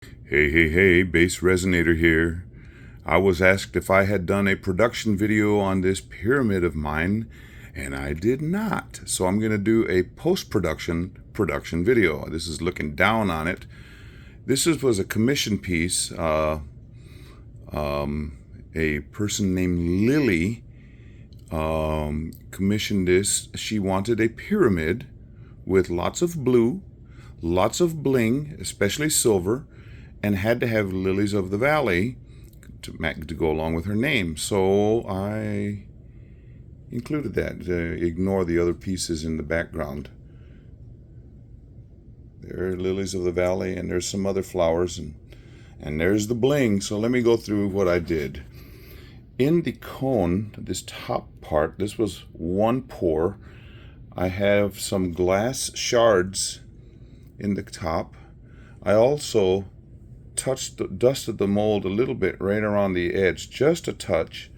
Hey, Bass Resonator here. I was asked if I had done a production video on this pyramid of mine, and I did not. So I'm going to do a post-production video. This is looking down on it. Was a commission piece. A person named Lily commissioned this. She wanted a pyramid with lots of blue, lots of bling, especially silver, and had to have lilies of the valley to go along with her name. So I included that. Ignore the other pieces in the background. There are lilies of the valley, and there's some other flowers, and there's the bling. So let me go through what I did. In the cone, this top part, this was one pour. I have some glass shards in the top. I also dusted the mold a little bit right around the edge, just a touch.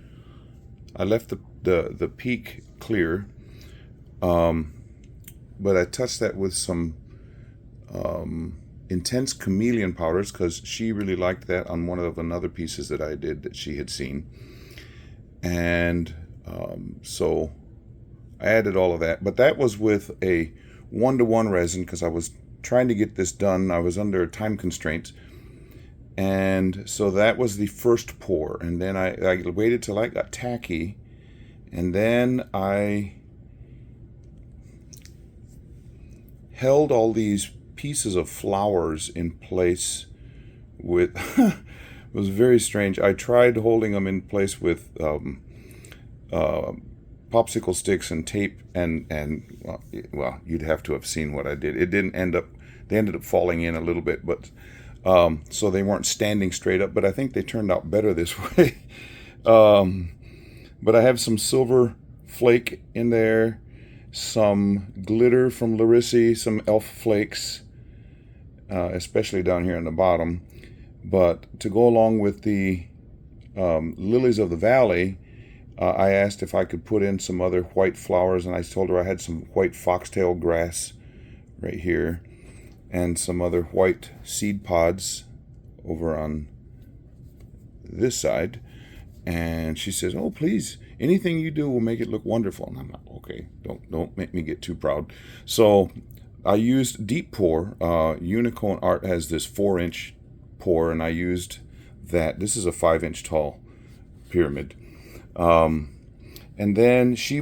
I left the peak clear, but I touched that with some intense chameleon powders because she really liked that on one of another pieces that I did that she had seen. And so I added all of that, but that was with a 1-to-1 resin because I was trying to get this done. I was under time constraints. And so that was the first pour, and then I waited till I got tacky, and then I held all these pieces of flowers in place with it was very strange. I tried holding them in place with popsicle sticks and tape, and well, you'd have to have seen what I did. It didn't end up, they ended up falling in a little bit, but so they weren't standing straight up, but I think they turned out better this way. But I have some silver flake in there, some glitter from Lrisy, some elf flakes, especially down here in the bottom. But to go along with the lilies of the valley, I asked if I could put in some other white flowers, and I told her I had some white foxtail grass right here, and some other white seed pods over on this side. And she says, "Oh, please, anything you do will make it look wonderful." And I'm like, "Okay, don't make me get too proud." So I used deep pour. Unicone Art has this 4-inch pour, and I used that. This is a 5-inch tall pyramid. And then she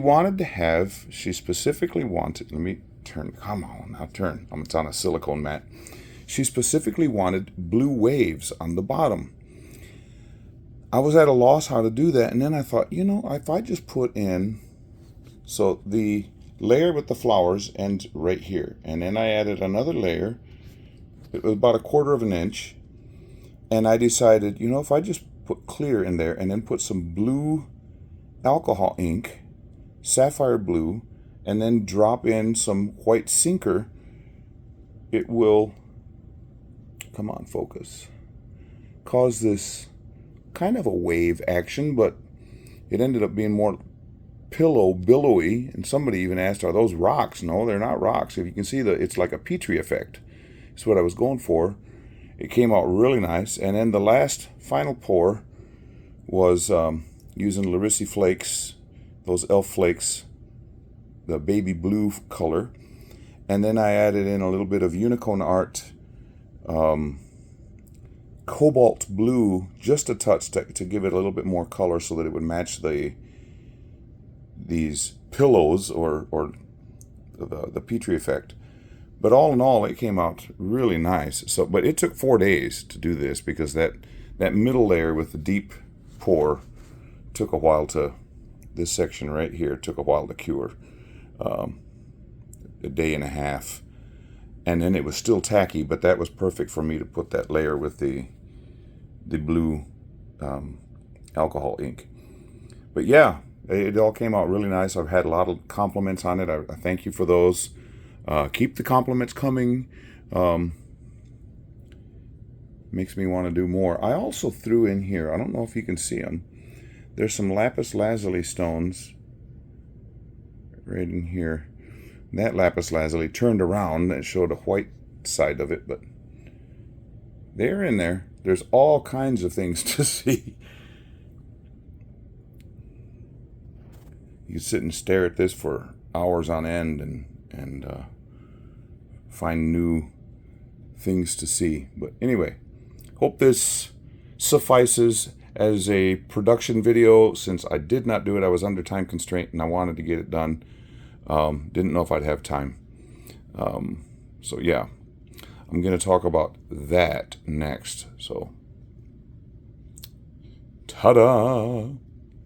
specifically wanted, let me turn, come on, now turn. It's on a silicone mat. She specifically wanted blue waves on the bottom. I was at a loss how to do that, and then I thought, if I just put in, so the layer with the flowers ends right here, and then I added another layer. It was about 1/4 of an inch, and I decided, if I just put clear in there and then put some blue alcohol ink, sapphire blue, and then drop in some white sinker, it will, come on, focus, cause this kind of a wave action, but it ended up being more billowy. And somebody even asked, "Are those rocks?" No, they're not rocks. If you can see, it's like a petri effect. That's what I was going for. It came out really nice. And then the last final pour was using Lrisy flakes, those elf flakes, the baby blue color. And then I added in a little bit of Unicone Art cobalt blue, just a touch to give it a little bit more color so that it would match these pillows or the petri effect. But all in all, it came out really nice. So, but it took 4 days to do this because that middle layer with the deep pour took a while to, this section right here took a while to cure, a day and a half. And then it was still tacky, but that was perfect for me to put that layer with the blue alcohol ink. But yeah, it all came out really nice. I've had a lot of compliments on it. I thank you for those. Keep the compliments coming. Makes me want to do more. I also threw in here, I don't know if you can see them, there's some lapis lazuli stones right in here. That lapis lazuli turned around and showed a white side of it, but they're in there. There's all kinds of things to see. You can sit and stare at this for hours on end and find new things to see. But anyway, hope this suffices as a production video. Since I did not do it, I was under time constraint and I wanted to get it done. Didn't know if I'd have time. So yeah, I'm going to talk about that next. So, ta-da!